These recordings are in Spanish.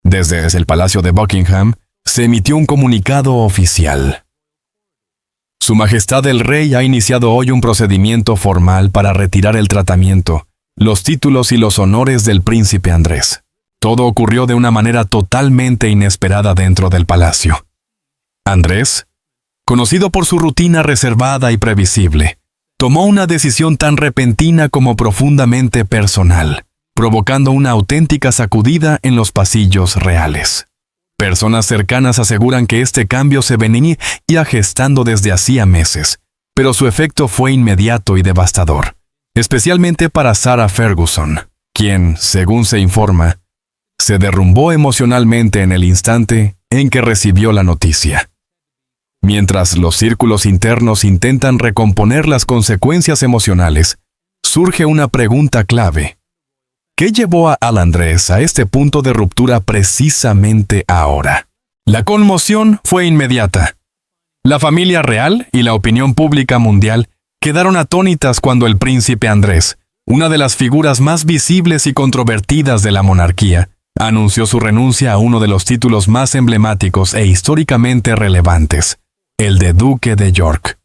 Desde el Palacio de Buckingham se emitió un comunicado oficial. Su Majestad el Rey ha iniciado hoy un procedimiento formal para retirar el tratamiento, los títulos y los honores del príncipe Andrés. Todo ocurrió de una manera totalmente inesperada dentro del palacio. Andrés, conocido por su rutina reservada y previsible, tomó una decisión tan repentina como profundamente personal, provocando una auténtica sacudida en los pasillos reales. Personas cercanas aseguran que este cambio se venía ya gestando desde hacía meses, pero su efecto fue inmediato y devastador, especialmente para Sarah Ferguson, quien, según se informa, se derrumbó emocionalmente en el instante en que recibió la noticia. Mientras los círculos internos intentan recomponer las consecuencias emocionales, surge una pregunta clave. ¿Qué llevó a Andrés a este punto de ruptura precisamente ahora? La conmoción fue inmediata. La familia real y la opinión pública mundial quedaron atónitas cuando el príncipe Andrés, una de las figuras más visibles y controvertidas de la monarquía, anunció su renuncia a uno de los títulos más emblemáticos e históricamente relevantes, el de Duque de York.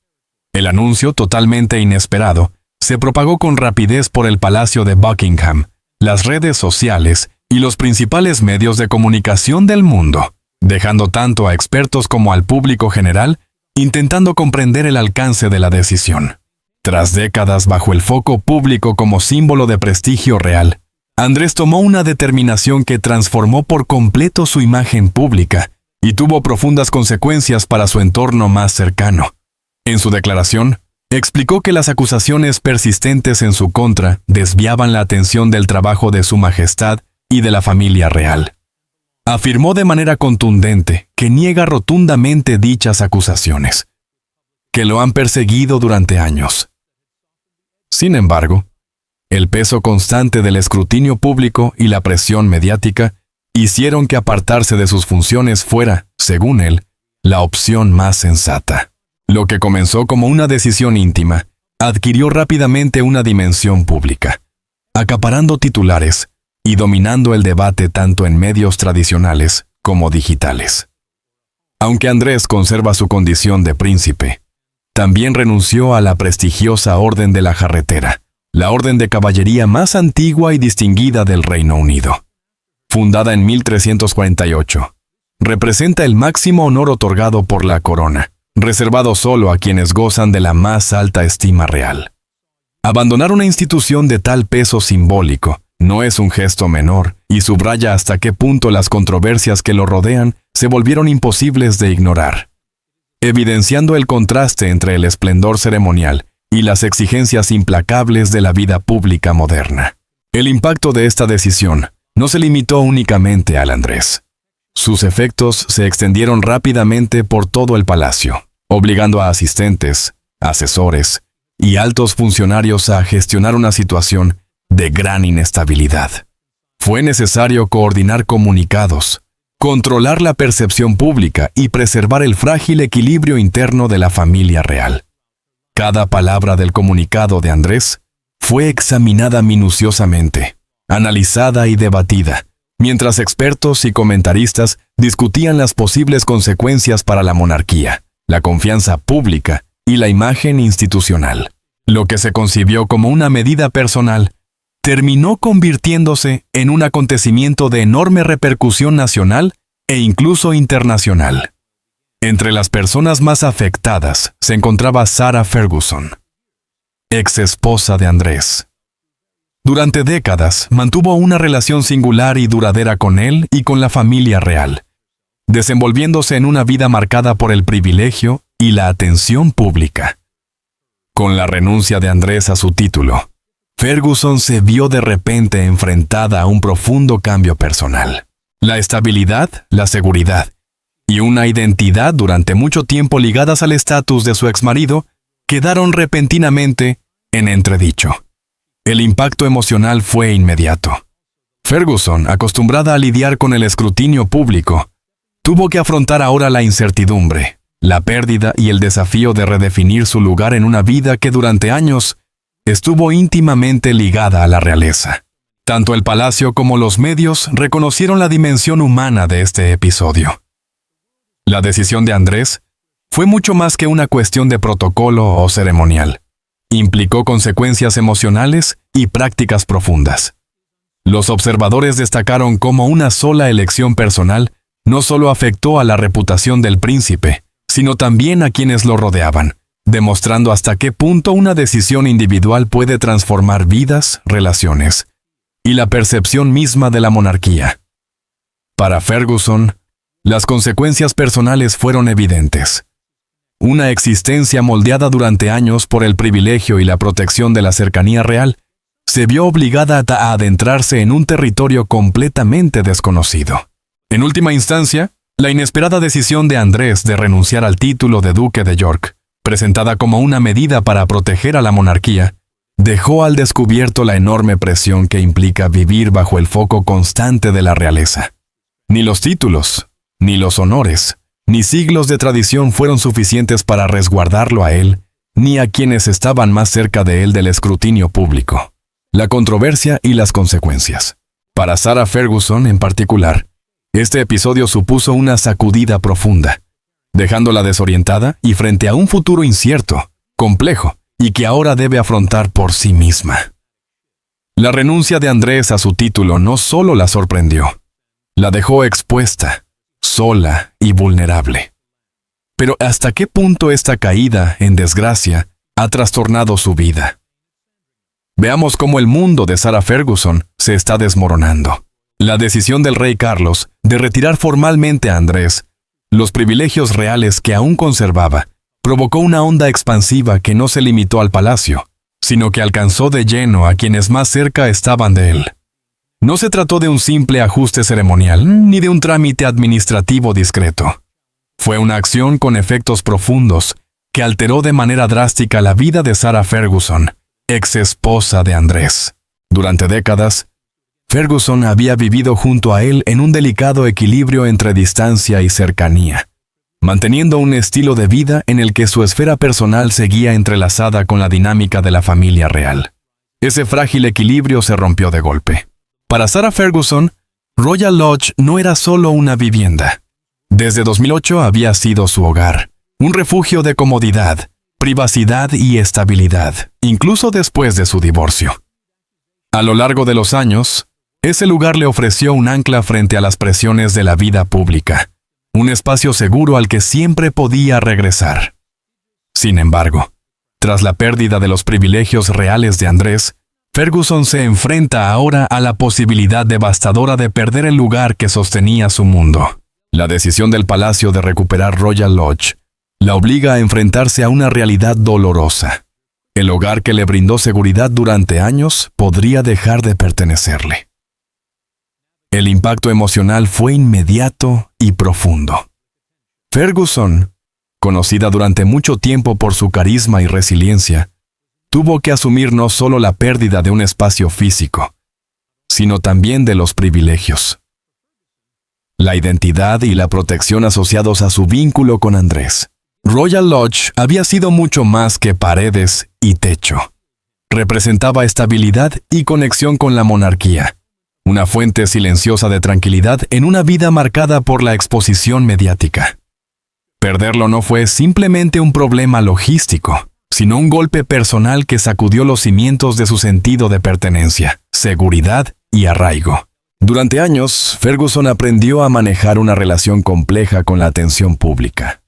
El anuncio, totalmente inesperado, se propagó con rapidez por el Palacio de Buckingham, las redes sociales y los principales medios de comunicación del mundo, dejando tanto a expertos como al público general intentando comprender el alcance de la decisión. Tras décadas bajo el foco público como símbolo de prestigio real, Andrés tomó una determinación que transformó por completo su imagen pública y tuvo profundas consecuencias para su entorno más cercano. En su declaración, explicó que las acusaciones persistentes en su contra desviaban la atención del trabajo de Su Majestad y de la familia real. Afirmó de manera contundente que niega rotundamente dichas acusaciones, que lo han perseguido durante años. Sin embargo, el peso constante del escrutinio público y la presión mediática hicieron que apartarse de sus funciones fuera, según él, la opción más sensata. Lo que comenzó como una decisión íntima, adquirió rápidamente una dimensión pública, acaparando titulares y dominando el debate tanto en medios tradicionales como digitales. Aunque Andrés conserva su condición de príncipe, también renunció a la prestigiosa Orden de la Jarretera, la orden de caballería más antigua y distinguida del Reino Unido. Fundada en 1348, representa el máximo honor otorgado por la corona, reservado solo a quienes gozan de la más alta estima real. Abandonar una institución de tal peso simbólico no es un gesto menor y subraya hasta qué punto las controversias que lo rodean se volvieron imposibles de ignorar, evidenciando el contraste entre el esplendor ceremonial y las exigencias implacables de la vida pública moderna. El impacto de esta decisión no se limitó únicamente al Andrés. Sus efectos se extendieron rápidamente por todo el palacio, obligando a asistentes, asesores y altos funcionarios a gestionar una situación de gran inestabilidad. Fue necesario coordinar comunicados, controlar la percepción pública y preservar el frágil equilibrio interno de la familia real. Cada palabra del comunicado de Andrés fue examinada minuciosamente, analizada y debatida, mientras expertos y comentaristas discutían las posibles consecuencias para la monarquía, la confianza pública y la imagen institucional. Lo que se concibió como una medida personal terminó convirtiéndose en un acontecimiento de enorme repercusión nacional e incluso internacional. Entre las personas más afectadas se encontraba Sarah Ferguson, ex esposa de Andrés. Durante décadas mantuvo una relación singular y duradera con él y con la familia real, desenvolviéndose en una vida marcada por el privilegio y la atención pública. Con la renuncia de Andrés a su título, Ferguson se vio de repente enfrentada a un profundo cambio personal. La estabilidad, la seguridad y una identidad durante mucho tiempo ligadas al estatus de su exmarido quedaron repentinamente en entredicho. El impacto emocional fue inmediato. Ferguson, acostumbrada a lidiar con el escrutinio público, tuvo que afrontar ahora la incertidumbre, la pérdida y el desafío de redefinir su lugar en una vida que durante años estuvo íntimamente ligada a la realeza. Tanto el palacio como los medios reconocieron la dimensión humana de este episodio. La decisión de Andrés fue mucho más que una cuestión de protocolo o ceremonial. Implicó consecuencias emocionales y prácticas profundas. Los observadores destacaron cómo una sola elección personal no solo afectó a la reputación del príncipe, sino también a quienes lo rodeaban, demostrando hasta qué punto una decisión individual puede transformar vidas, relaciones y la percepción misma de la monarquía. Para Ferguson, las consecuencias personales fueron evidentes. Una existencia moldeada durante años por el privilegio y la protección de la cercanía real se vio obligada a adentrarse en un territorio completamente desconocido. En última instancia, la inesperada decisión de Andrés de renunciar al título de Duque de York, presentada como una medida para proteger a la monarquía, dejó al descubierto la enorme presión que implica vivir bajo el foco constante de la realeza. Ni los títulos, ni los honores, ni siglos de tradición fueron suficientes para resguardarlo a él, ni a quienes estaban más cerca de él del escrutinio público, la controversia y las consecuencias. Para Sarah Ferguson en particular, este episodio supuso una sacudida profunda, dejándola desorientada y frente a un futuro incierto, complejo, y que ahora debe afrontar por sí misma. La renuncia de Andrés a su título no solo la sorprendió, la dejó expuesta, sola y vulnerable. Pero ¿hasta qué punto esta caída en desgracia ha trastornado su vida? Veamos cómo el mundo de Sarah Ferguson se está desmoronando. La decisión del rey Carlos de retirar formalmente a Andrés los privilegios reales que aún conservaba provocó una onda expansiva que no se limitó al palacio, sino que alcanzó de lleno a quienes más cerca estaban de él. No se trató de un simple ajuste ceremonial ni de un trámite administrativo discreto. Fue una acción con efectos profundos que alteró de manera drástica la vida de Sarah Ferguson, ex esposa de Andrés. Durante décadas, Ferguson había vivido junto a él en un delicado equilibrio entre distancia y cercanía, manteniendo un estilo de vida en el que su esfera personal seguía entrelazada con la dinámica de la familia real. Ese frágil equilibrio se rompió de golpe. Para Sarah Ferguson, Royal Lodge no era solo una vivienda. Desde 2008 había sido su hogar, un refugio de comodidad, privacidad y estabilidad, incluso después de su divorcio. A lo largo de los años, ese lugar le ofreció un ancla frente a las presiones de la vida pública, un espacio seguro al que siempre podía regresar. Sin embargo, tras la pérdida de los privilegios reales de Andrés, Ferguson se enfrenta ahora a la posibilidad devastadora de perder el lugar que sostenía su mundo. La decisión del palacio de recuperar Royal Lodge la obliga a enfrentarse a una realidad dolorosa. El hogar que le brindó seguridad durante años podría dejar de pertenecerle. El impacto emocional fue inmediato y profundo. Ferguson, conocida durante mucho tiempo por su carisma y resiliencia, tuvo que asumir no solo la pérdida de un espacio físico, sino también de los privilegios, la identidad y la protección asociados a su vínculo con Andrés. Royal Lodge había sido mucho más que paredes y techo. Representaba estabilidad y conexión con la monarquía, una fuente silenciosa de tranquilidad en una vida marcada por la exposición mediática. Perderlo no fue simplemente un problema logístico, sino un golpe personal que sacudió los cimientos de su sentido de pertenencia, seguridad y arraigo. Durante años, Ferguson aprendió a manejar una relación compleja con la atención pública.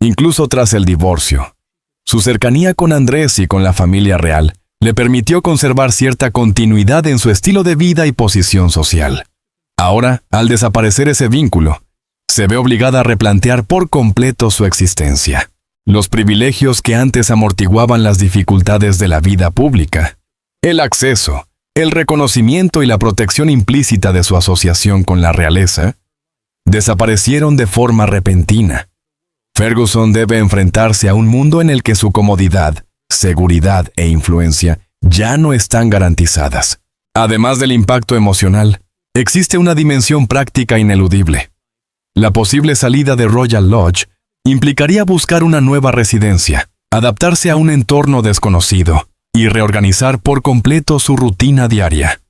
Incluso tras el divorcio, su cercanía con Andrés y con la familia real le permitió conservar cierta continuidad en su estilo de vida y posición social. Ahora, al desaparecer ese vínculo, se ve obligada a replantear por completo su existencia. Los privilegios que antes amortiguaban las dificultades de la vida pública, el acceso, el reconocimiento y la protección implícita de su asociación con la realeza, desaparecieron de forma repentina. Ferguson debe enfrentarse a un mundo en el que su comodidad, seguridad e influencia ya no están garantizadas. Además del impacto emocional, existe una dimensión práctica ineludible. La posible salida de Royal Lodge implicaría buscar una nueva residencia, adaptarse a un entorno desconocido y reorganizar por completo su rutina diaria.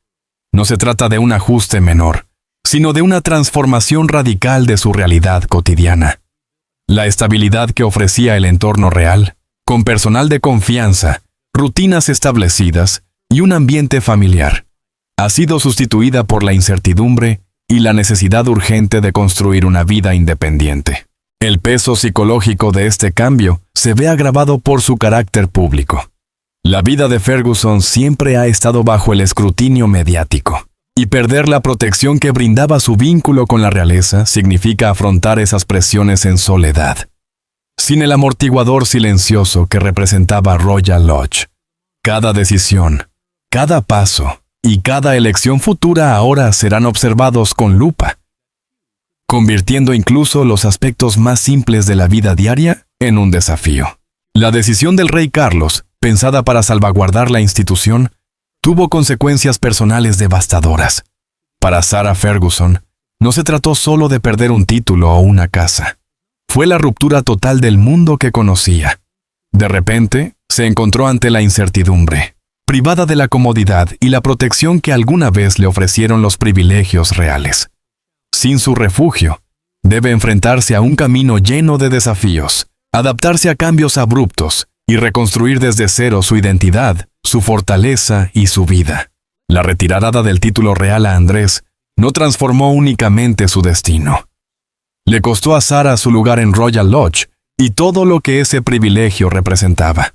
No se trata de un ajuste menor, sino de una transformación radical de su realidad cotidiana. La estabilidad que ofrecía el entorno real, con personal de confianza, rutinas establecidas y un ambiente familiar, ha sido sustituida por la incertidumbre y la necesidad urgente de construir una vida independiente. El peso psicológico de este cambio se ve agravado por su carácter público. La vida de Ferguson siempre ha estado bajo el escrutinio mediático, y perder la protección que brindaba su vínculo con la realeza significa afrontar esas presiones en soledad, sin el amortiguador silencioso que representaba Royal Lodge. Cada decisión, cada paso y cada elección futura ahora serán observados con lupa, convirtiendo incluso los aspectos más simples de la vida diaria en un desafío. La decisión del rey Carlos, pensada para salvaguardar la institución, tuvo consecuencias personales devastadoras. Para Sarah Ferguson, no se trató solo de perder un título o una casa. Fue la ruptura total del mundo que conocía. De repente, se encontró ante la incertidumbre, privada de la comodidad y la protección que alguna vez le ofrecieron los privilegios reales. Sin su refugio, debe enfrentarse a un camino lleno de desafíos, adaptarse a cambios abruptos y reconstruir desde cero su identidad, su fortaleza y su vida. La retirada del título real a Andrés no transformó únicamente su destino. Le costó a Sarah su lugar en Royal Lodge y todo lo que ese privilegio representaba.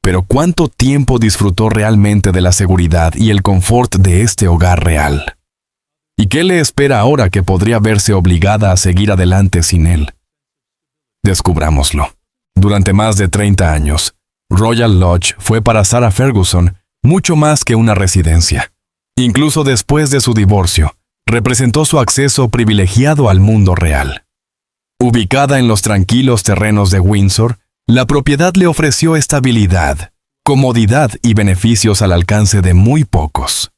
Pero ¿cuánto tiempo disfrutó realmente de la seguridad y el confort de este hogar real? ¿Y qué le espera ahora que podría verse obligada a seguir adelante sin él? Descubrámoslo. Durante más de 30 años, Royal Lodge fue para Sarah Ferguson mucho más que una residencia. Incluso después de su divorcio, representó su acceso privilegiado al mundo real. Ubicada en los tranquilos terrenos de Windsor, la propiedad le ofreció estabilidad, comodidad y beneficios al alcance de muy pocos.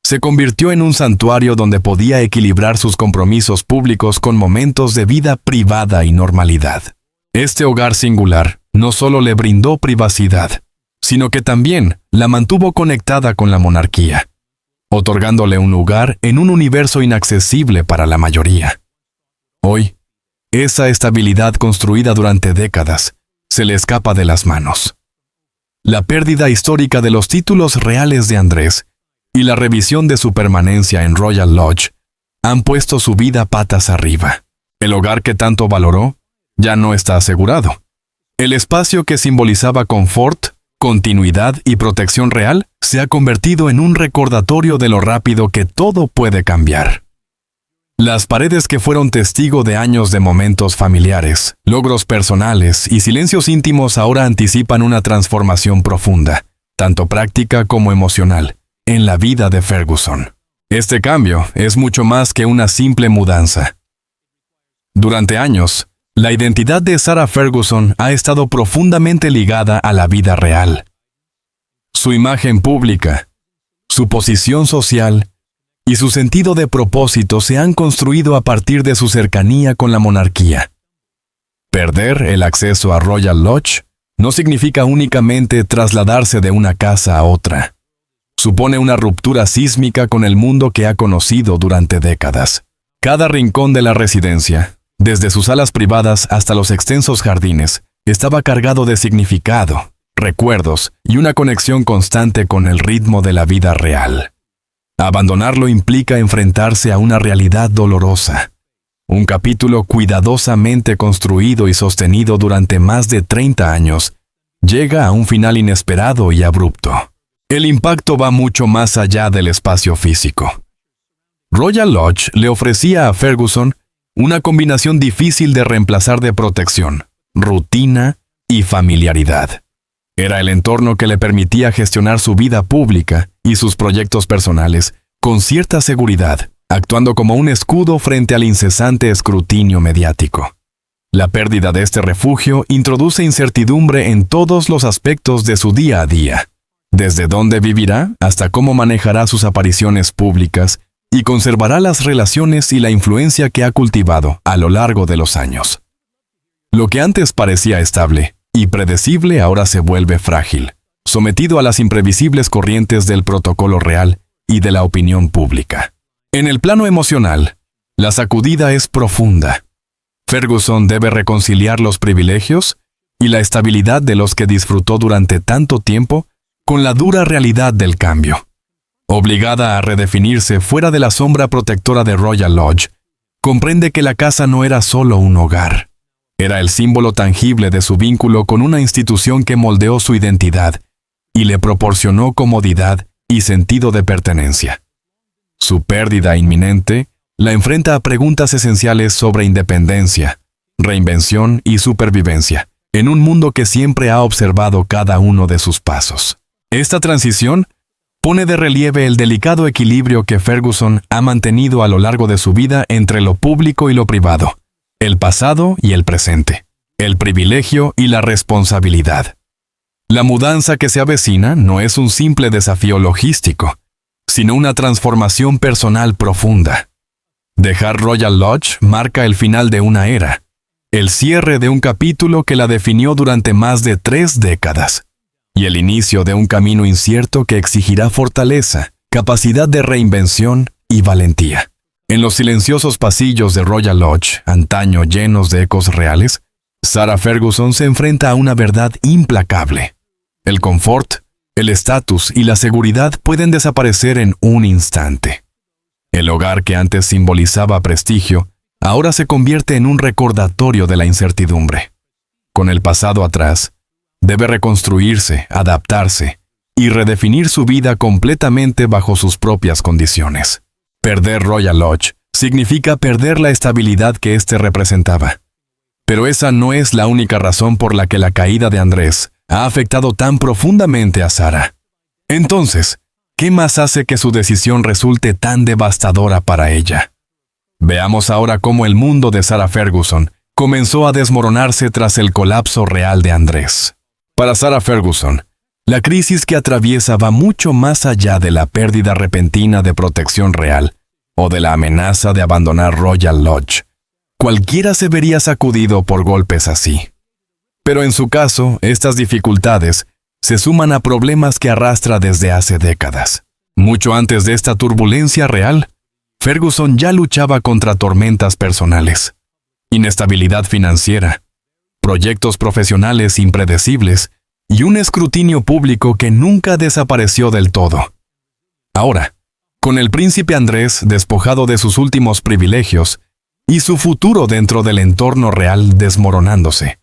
Se convirtió en un santuario donde podía equilibrar sus compromisos públicos con momentos de vida privada y normalidad. Este hogar singular no solo le brindó privacidad, sino que también la mantuvo conectada con la monarquía, otorgándole un lugar en un universo inaccesible para la mayoría. Hoy, esa estabilidad construida durante décadas se le escapa de las manos. La pérdida histórica de los títulos reales de Andrés y la revisión de su permanencia en Royal Lodge han puesto su vida patas arriba. El hogar que tanto valoró ya no está asegurado. El espacio que simbolizaba confort, continuidad y protección real se ha convertido en un recordatorio de lo rápido que todo puede cambiar. Las paredes que fueron testigo de años de momentos familiares, logros personales y silencios íntimos ahora anticipan una transformación profunda, tanto práctica como emocional, en la vida de Ferguson. Este cambio es mucho más que una simple mudanza. Durante años, la identidad de Sarah Ferguson ha estado profundamente ligada a la vida real. Su imagen pública, su posición social y su sentido de propósito se han construido a partir de su cercanía con la monarquía. Perder el acceso a Royal Lodge no significa únicamente trasladarse de una casa a otra. Supone una ruptura sísmica con el mundo que ha conocido durante décadas. Cada rincón de la residencia, desde sus salas privadas hasta los extensos jardines, estaba cargado de significado, recuerdos y una conexión constante con el ritmo de la vida real. Abandonarlo implica enfrentarse a una realidad dolorosa. Un capítulo cuidadosamente construido y sostenido durante más de 30 años llega a un final inesperado y abrupto. El impacto va mucho más allá del espacio físico. Royal Lodge le ofrecía a Ferguson una combinación difícil de reemplazar de protección, rutina y familiaridad. Era el entorno que le permitía gestionar su vida pública y sus proyectos personales con cierta seguridad, actuando como un escudo frente al incesante escrutinio mediático. La pérdida de este refugio introduce incertidumbre en todos los aspectos de su día a día, desde dónde vivirá hasta cómo manejará sus apariciones públicas y conservará las relaciones y la influencia que ha cultivado a lo largo de los años. Lo que antes parecía estable y predecible ahora se vuelve frágil, sometido a las imprevisibles corrientes del protocolo real y de la opinión pública. En el plano emocional, la sacudida es profunda. Ferguson debe reconciliar los privilegios y la estabilidad de los que disfrutó durante tanto tiempo con la dura realidad del cambio. Obligada a redefinirse fuera de la sombra protectora de Royal Lodge, comprende que la casa no era solo un hogar. Era el símbolo tangible de su vínculo con una institución que moldeó su identidad y le proporcionó comodidad y sentido de pertenencia. Su pérdida inminente la enfrenta a preguntas esenciales sobre independencia, reinvención y supervivencia, en un mundo que siempre ha observado cada uno de sus pasos. Esta transición pone de relieve el delicado equilibrio que Ferguson ha mantenido a lo largo de su vida entre lo público y lo privado, el pasado y el presente, el privilegio y la responsabilidad. La mudanza que se avecina no es un simple desafío logístico, sino una transformación personal profunda. Dejar Royal Lodge marca el final de una era, el cierre de un capítulo que la definió durante más de 3 décadas, y el inicio de un camino incierto que exigirá fortaleza, capacidad de reinvención y valentía. En los silenciosos pasillos de Royal Lodge, antaño llenos de ecos reales, Sarah Ferguson se enfrenta a una verdad implacable. El confort, el estatus y la seguridad pueden desaparecer en un instante. El hogar que antes simbolizaba prestigio, ahora se convierte en un recordatorio de la incertidumbre. Con el pasado atrás, debe reconstruirse, adaptarse y redefinir su vida completamente bajo sus propias condiciones. Perder Royal Lodge significa perder la estabilidad que éste representaba. Pero esa no es la única razón por la que la caída de Andrés ha afectado tan profundamente a Sarah. Entonces, ¿qué más hace que su decisión resulte tan devastadora para ella? Veamos ahora cómo el mundo de Sarah Ferguson comenzó a desmoronarse tras el colapso real de Andrés. Para Sarah Ferguson, la crisis que atraviesa va mucho más allá de la pérdida repentina de protección real o de la amenaza de abandonar Royal Lodge. Cualquiera se vería sacudido por golpes así. Pero en su caso, estas dificultades se suman a problemas que arrastra desde hace décadas. Mucho antes de esta turbulencia real, Ferguson ya luchaba contra tormentas personales, inestabilidad financiera, proyectos profesionales impredecibles y un escrutinio público que nunca desapareció del todo. Ahora, con el príncipe Andrés despojado de sus últimos privilegios y su futuro dentro del entorno real desmoronándose,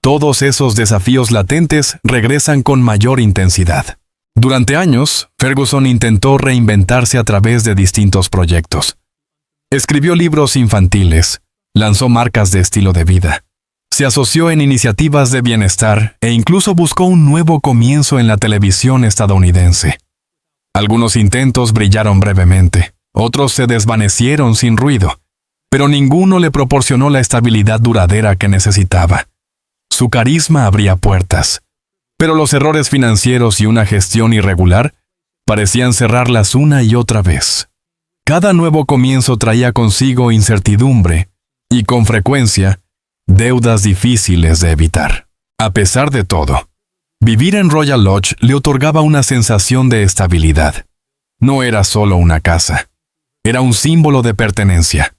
todos esos desafíos latentes regresan con mayor intensidad. Durante años, Ferguson intentó reinventarse a través de distintos proyectos. Escribió libros infantiles, lanzó marcas de estilo de vida, se asoció en iniciativas de bienestar e incluso buscó un nuevo comienzo en la televisión estadounidense. Algunos intentos brillaron brevemente, otros se desvanecieron sin ruido, pero ninguno le proporcionó la estabilidad duradera que necesitaba. Su carisma abría puertas, pero los errores financieros y una gestión irregular parecían cerrarlas una y otra vez. Cada nuevo comienzo traía consigo incertidumbre y, con frecuencia, deudas difíciles de evitar. A pesar de todo, vivir en Royal Lodge le otorgaba una sensación de estabilidad. No era solo una casa, era un símbolo de pertenencia.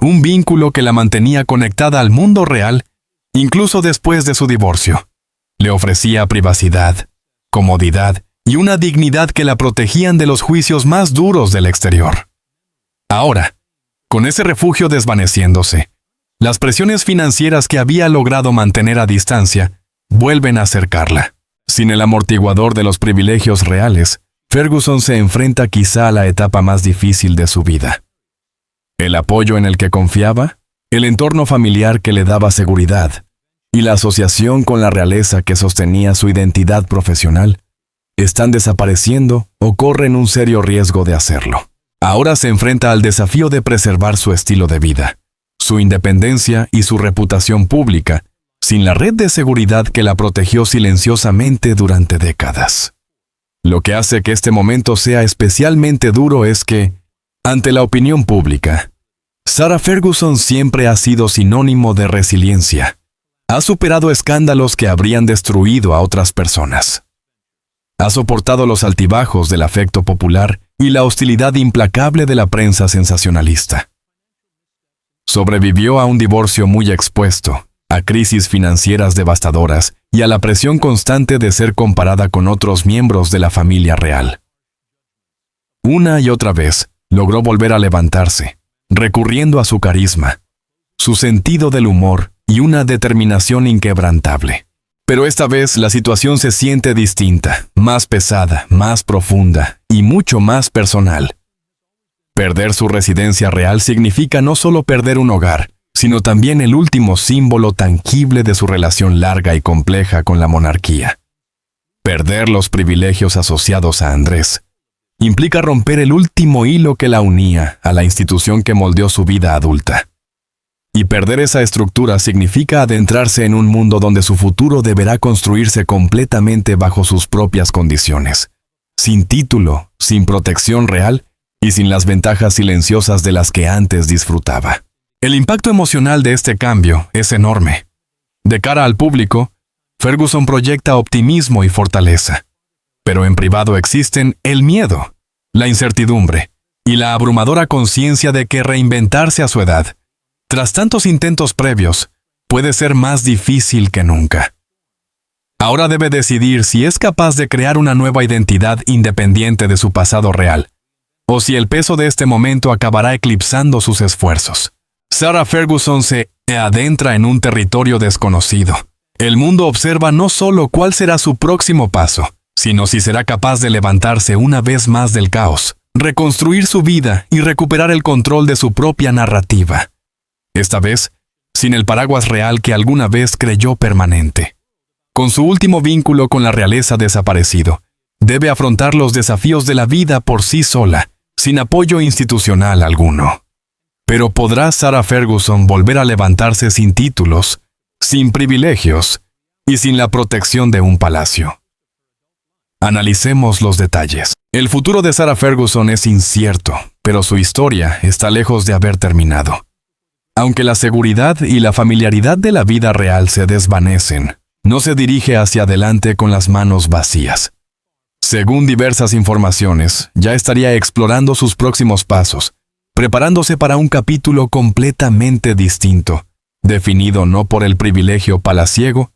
Un vínculo que la mantenía conectada al mundo real, incluso después de su divorcio. Le ofrecía privacidad, comodidad y una dignidad que la protegían de los juicios más duros del exterior. Ahora, con ese refugio desvaneciéndose, las presiones financieras que había logrado mantener a distancia vuelven a acercarla. Sin el amortiguador de los privilegios reales, Ferguson se enfrenta quizá a la etapa más difícil de su vida. El apoyo en el que confiaba, el entorno familiar que le daba seguridad y la asociación con la realeza que sostenía su identidad profesional están desapareciendo o corren un serio riesgo de hacerlo. Ahora se enfrenta al desafío de preservar su estilo de vida, su independencia y su reputación pública, sin la red de seguridad que la protegió silenciosamente durante décadas. Lo que hace que este momento sea especialmente duro es que, ante la opinión pública, Sarah Ferguson siempre ha sido sinónimo de resiliencia. Ha superado escándalos que habrían destruido a otras personas. Ha soportado los altibajos del afecto popular y la hostilidad implacable de la prensa sensacionalista. Sobrevivió a un divorcio muy expuesto, a crisis financieras devastadoras y a la presión constante de ser comparada con otros miembros de la familia real. Una y otra vez logró volver a levantarse, recurriendo a su carisma, su sentido del humor y una determinación inquebrantable. Pero esta vez la situación se siente distinta, más pesada, más profunda y mucho más personal. Perder su residencia real significa no solo perder un hogar, sino también el último símbolo tangible de su relación larga y compleja con la monarquía. Perder los privilegios asociados a Andrés implica romper el último hilo que la unía a la institución que moldeó su vida adulta. Y perder esa estructura significa adentrarse en un mundo donde su futuro deberá construirse completamente bajo sus propias condiciones, sin título, sin protección real y sin las ventajas silenciosas de las que antes disfrutaba. El impacto emocional de este cambio es enorme. De cara al público, Ferguson proyecta optimismo y fortaleza. Pero en privado existen el miedo, la incertidumbre y la abrumadora conciencia de que reinventarse a su edad, tras tantos intentos previos, puede ser más difícil que nunca. Ahora debe decidir si es capaz de crear una nueva identidad independiente de su pasado real, o si el peso de este momento acabará eclipsando sus esfuerzos. Sarah Ferguson se adentra en un territorio desconocido. El mundo observa no solo cuál será su próximo paso, sino si será capaz de levantarse una vez más del caos, reconstruir su vida y recuperar el control de su propia narrativa. Esta vez, sin el paraguas real que alguna vez creyó permanente. Con su último vínculo con la realeza desaparecido, debe afrontar los desafíos de la vida por sí sola, sin apoyo institucional alguno. Pero ¿podrá Sarah Ferguson volver a levantarse sin títulos, sin privilegios y sin la protección de un palacio? Analicemos los detalles. El futuro de Sarah Ferguson es incierto, pero su historia está lejos de haber terminado. Aunque la seguridad y la familiaridad de la vida real se desvanecen, no se dirige hacia adelante con las manos vacías. Según diversas informaciones, ya estaría explorando sus próximos pasos, preparándose para un capítulo completamente distinto, definido no por el privilegio palaciego,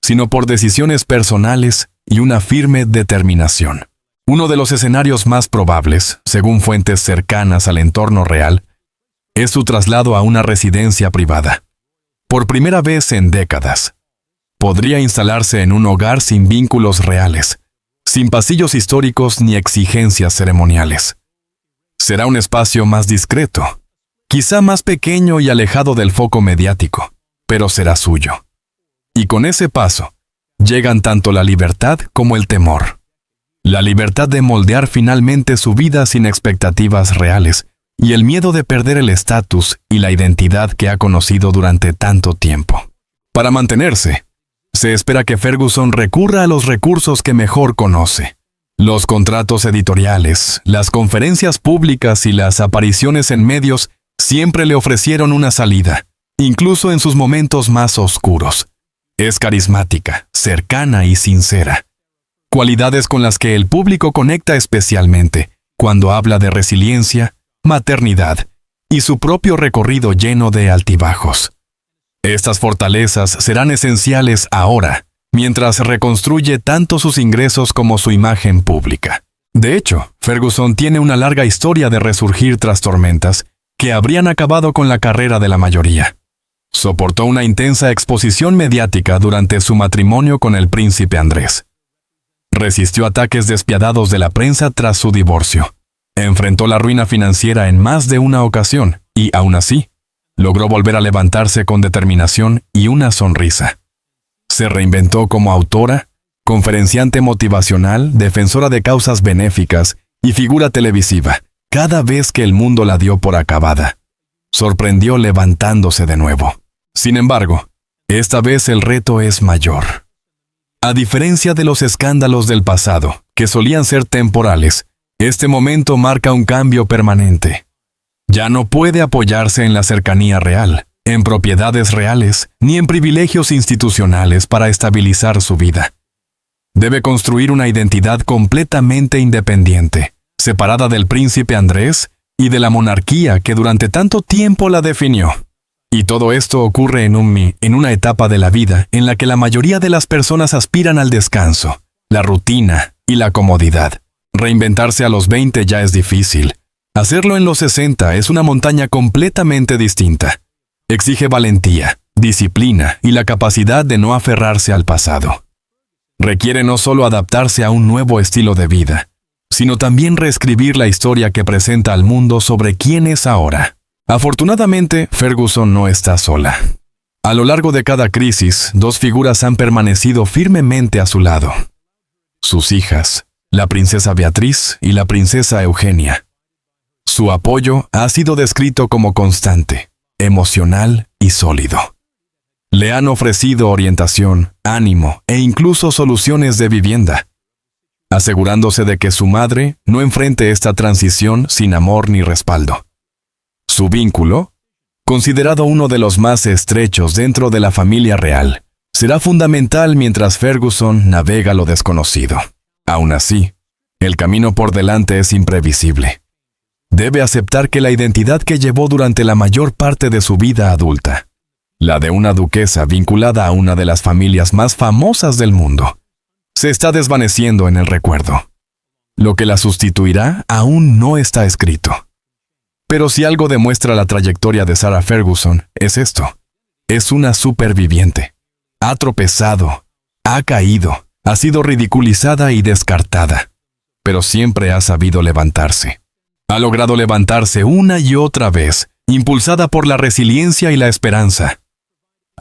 sino por decisiones personales y una firme determinación. Uno de los escenarios más probables, según fuentes cercanas al entorno real, es su traslado a una residencia privada. Por primera vez en décadas, podría instalarse en un hogar sin vínculos reales, sin pasillos históricos ni exigencias ceremoniales. Será un espacio más discreto, quizá más pequeño y alejado del foco mediático, pero será suyo. Y con ese paso, llegan tanto la libertad como el temor. La libertad de moldear finalmente su vida sin expectativas reales, y el miedo de perder el estatus y la identidad que ha conocido durante tanto tiempo. Para mantenerse, se espera que Ferguson recurra a los recursos que mejor conoce. Los contratos editoriales, las conferencias públicas y las apariciones en medios siempre le ofrecieron una salida, incluso en sus momentos más oscuros. Es carismática, cercana y sincera. Cualidades con las que el público conecta especialmente cuando habla de resiliencia, maternidad y su propio recorrido lleno de altibajos. Estas fortalezas serán esenciales ahora, mientras reconstruye tanto sus ingresos como su imagen pública. De hecho, Ferguson tiene una larga historia de resurgir tras tormentas que habrían acabado con la carrera de la mayoría. Soportó una intensa exposición mediática durante su matrimonio con el príncipe Andrés. Resistió ataques despiadados de la prensa tras su divorcio. Enfrentó la ruina financiera en más de una ocasión y, aún así, logró volver a levantarse con determinación y una sonrisa. Se reinventó como autora, conferenciante motivacional, defensora de causas benéficas y figura televisiva, cada vez que el mundo la dio por acabada. Sorprendió levantándose de nuevo. Sin embargo, esta vez el reto es mayor. A diferencia de los escándalos del pasado, que solían ser temporales, este momento marca un cambio permanente. Ya no puede apoyarse en la cercanía real, en propiedades reales, ni en privilegios institucionales para estabilizar su vida. Debe construir una identidad completamente independiente, separada del príncipe Andrés y de la monarquía que durante tanto tiempo la definió. Y todo esto ocurre en una etapa de la vida en la que la mayoría de las personas aspiran al descanso, la rutina y la comodidad. Reinventarse a los 20 ya es difícil. Hacerlo en los 60 es una montaña completamente distinta. Exige valentía, disciplina y la capacidad de no aferrarse al pasado. Requiere no solo adaptarse a un nuevo estilo de vida, sino también reescribir la historia que presenta al mundo sobre quién es ahora. Afortunadamente, Ferguson no está sola. A lo largo de cada crisis, dos figuras han permanecido firmemente a su lado. Sus hijas, la princesa Beatriz y la princesa Eugenia. Su apoyo ha sido descrito como constante, emocional y sólido. Le han ofrecido orientación, ánimo e incluso soluciones de vivienda, asegurándose de que su madre no enfrente esta transición sin amor ni respaldo. Su vínculo, considerado uno de los más estrechos dentro de la familia real, será fundamental mientras Ferguson navega lo desconocido. Aún así, el camino por delante es imprevisible. Debe aceptar que la identidad que llevó durante la mayor parte de su vida adulta, la de una duquesa vinculada a una de las familias más famosas del mundo, se está desvaneciendo en el recuerdo. Lo que la sustituirá aún no está escrito. Pero si algo demuestra la trayectoria de Sarah Ferguson, es esto. Es una superviviente. Ha tropezado, ha caído, ha sido ridiculizada y descartada, pero siempre ha sabido levantarse. Ha logrado levantarse una y otra vez, impulsada por la resiliencia y la esperanza.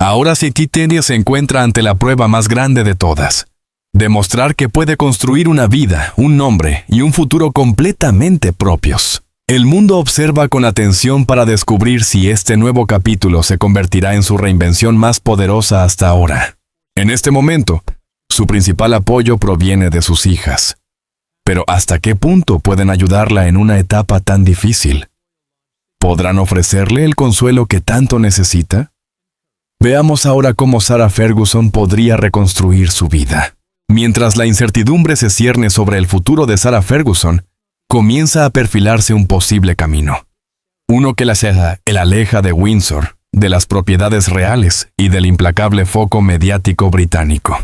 Ahora Titania se encuentra ante la prueba más grande de todas. Demostrar que puede construir una vida, un nombre y un futuro completamente propios. El mundo observa con atención para descubrir si este nuevo capítulo se convertirá en su reinvención más poderosa hasta ahora. En este momento, su principal apoyo proviene de sus hijas. Pero ¿hasta qué punto pueden ayudarla en una etapa tan difícil? ¿Podrán ofrecerle el consuelo que tanto necesita? Veamos ahora cómo Sarah Ferguson podría reconstruir su vida. Mientras la incertidumbre se cierne sobre el futuro de Sarah Ferguson, comienza a perfilarse un posible camino. Uno que la aleja de Windsor, de las propiedades reales y del implacable foco mediático británico.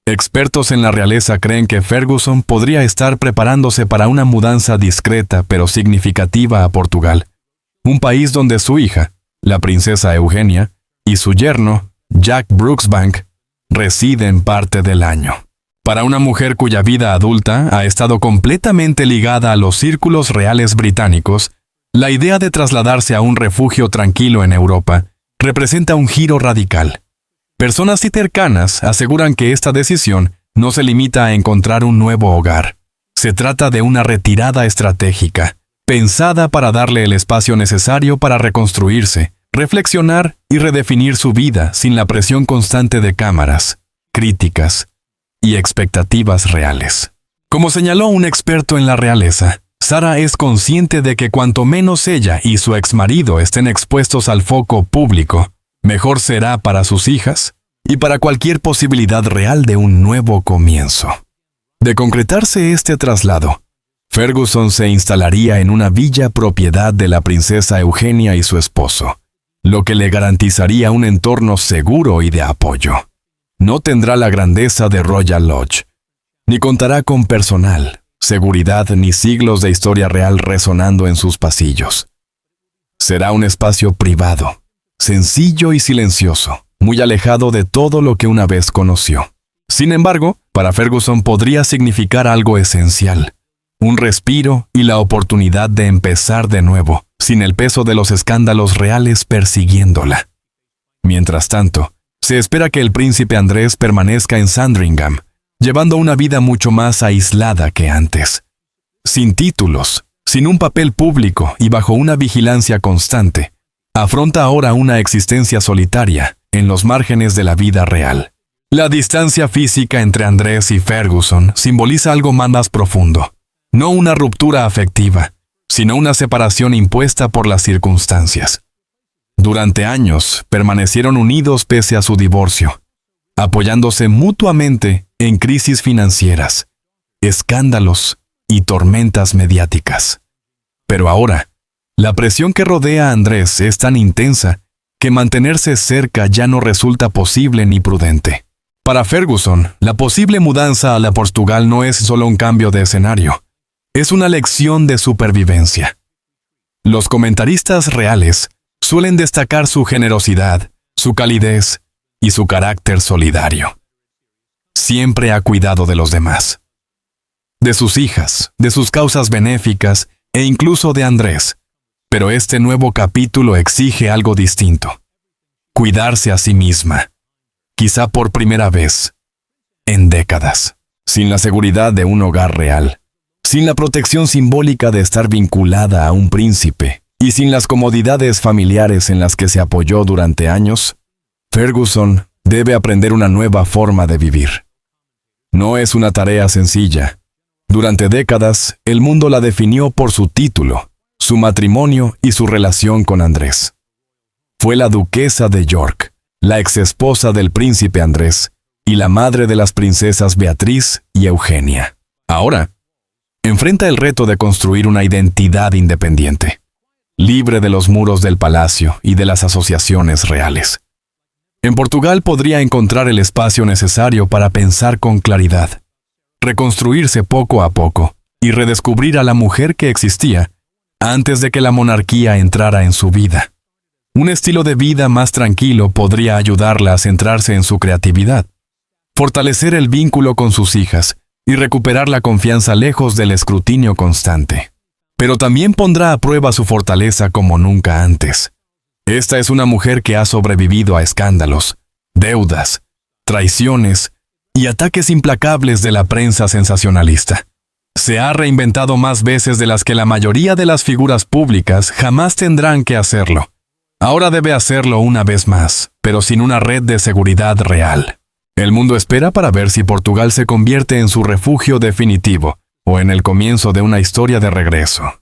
Expertos en la realeza creen que Ferguson podría estar preparándose para una mudanza discreta pero significativa a Portugal, un país donde su hija, la princesa Eugenia, y su yerno, Jack Brooksbank, residen parte del año. Para una mujer cuya vida adulta ha estado completamente ligada a los círculos reales británicos, la idea de trasladarse a un refugio tranquilo en Europa representa un giro radical. Personas cercanas aseguran que esta decisión no se limita a encontrar un nuevo hogar. Se trata de una retirada estratégica, pensada para darle el espacio necesario para reconstruirse, reflexionar y redefinir su vida sin la presión constante de cámaras, críticas y expectativas reales. Como señaló un experto en la realeza, Sarah es consciente de que cuanto menos ella y su exmarido estén expuestos al foco público, mejor será para sus hijas y para cualquier posibilidad real de un nuevo comienzo. De concretarse este traslado, Ferguson se instalaría en una villa propiedad de la princesa Eugenia y su esposo, lo que le garantizaría un entorno seguro y de apoyo. No tendrá la grandeza de Royal Lodge, ni contará con personal, seguridad ni siglos de historia real resonando en sus pasillos. Será un espacio privado, sencillo y silencioso, muy alejado de todo lo que una vez conoció. Sin embargo, para Ferguson podría significar algo esencial, un respiro y la oportunidad de empezar de nuevo, sin el peso de los escándalos reales persiguiéndola. Mientras tanto, se espera que el príncipe Andrés permanezca en Sandringham, llevando una vida mucho más aislada que antes. Sin títulos, sin un papel público y bajo una vigilancia constante, afronta ahora una existencia solitaria en los márgenes de la vida real. La distancia física entre Andrés y Ferguson simboliza algo más profundo, no una ruptura afectiva, sino una separación impuesta por las circunstancias. Durante años permanecieron unidos pese a su divorcio, apoyándose mutuamente en crisis financieras, escándalos y tormentas mediáticas. Pero ahora, la presión que rodea a Andrés es tan intensa que mantenerse cerca ya no resulta posible ni prudente. Para Ferguson, la posible mudanza a la Portugal no es solo un cambio de escenario, es una lección de supervivencia. Los comentaristas reales suelen destacar su generosidad, su calidez y su carácter solidario. Siempre ha cuidado de los demás, de sus hijas, de sus causas benéficas e incluso de Andrés. Pero este nuevo capítulo exige algo distinto. Cuidarse a sí misma, quizá por primera vez, en décadas, sin la seguridad de un hogar real, sin la protección simbólica de estar vinculada a un príncipe y sin las comodidades familiares en las que se apoyó durante años, Ferguson debe aprender una nueva forma de vivir. No es una tarea sencilla. Durante décadas, el mundo la definió por su título, su matrimonio y su relación con Andrés. Fue la duquesa de York, la exesposa del príncipe Andrés y la madre de las princesas Beatriz y Eugenia. Ahora, enfrenta el reto de construir una identidad independiente, libre de los muros del palacio y de las asociaciones reales. En Portugal podría encontrar el espacio necesario para pensar con claridad, reconstruirse poco a poco y redescubrir a la mujer que existía antes de que la monarquía entrara en su vida. Un estilo de vida más tranquilo podría ayudarla a centrarse en su creatividad, fortalecer el vínculo con sus hijas y recuperar la confianza lejos del escrutinio constante. Pero también pondrá a prueba su fortaleza como nunca antes. Esta es una mujer que ha sobrevivido a escándalos, deudas, traiciones y ataques implacables de la prensa sensacionalista. Se ha reinventado más veces de las que la mayoría de las figuras públicas jamás tendrán que hacerlo. Ahora debe hacerlo una vez más, pero sin una red de seguridad real. El mundo espera para ver si Portugal se convierte en su refugio definitivo o en el comienzo de una historia de regreso.